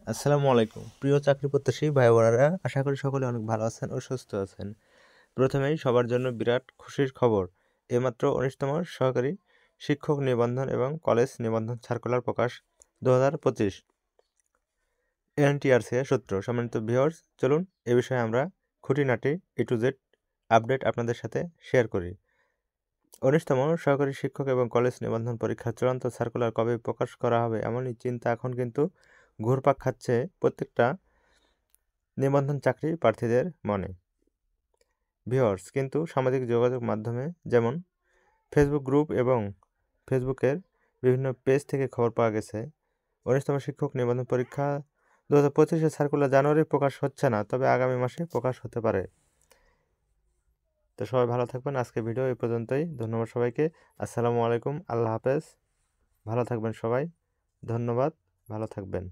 আসসালামু আলাইকুম প্রিয় চাকরি প্রত্যাশী ভাই বোনেরা, আশা করি সকলে অনেক ভালো আছেন ও সুস্থ আছেন। প্রথমেই সবার জন্য বিরাট খুশির খবর, এইমাত্র 19তম সহকারী শিক্ষক নিবন্ধন এবং কলেজ নিবন্ধন সার্কুলার প্রকাশ 2025 এনটিআরসি এর সূত্র। সম্মানিত ভিউয়ার্স, চলুন এ বিষয়ে আমরা খুঁটিনাটি A to Z আপডেট আপনাদের সাথে শেয়ার করি। 19তম সহকারী শিক্ষক এবং কলেজ নিবন্ধন পরীক্ষার চূড়ান্ত সার্কুলার কবে প্রকাশ করা হবে, এমনই চিন্তা এখন কিন্তু ঘুরপাক খাচ্ছে প্রত্যেকটা নিবন্ধন চাকরি প্রার্থীদের মনে। ভিউয়ার্স, কিন্তু সামাজিক যোগাযোগ মাধ্যমে যেমন ফেসবুক গ্রুপ এবং ফেসবুকের বিভিন্ন পেজ থেকে খবর পাওয়া গেছে 19তম শিক্ষক নিবন্ধন পরীক্ষা 2025 সার্কুলার জানুয়ারি প্রকাশ হচ্ছে না, তবে আগামী মাসে প্রকাশ হতে পারে। তো সবাই ভালো থাকবেন। আজকে ভিডিও এই পর্যন্তই। ধন্যবাদ সবাইকে। আসসালামু আলাইকুম, আল্লাহ হাফেজ। ভালো থাকবেন সবাই। ধন্যবাদ, ভালো থাকবেন।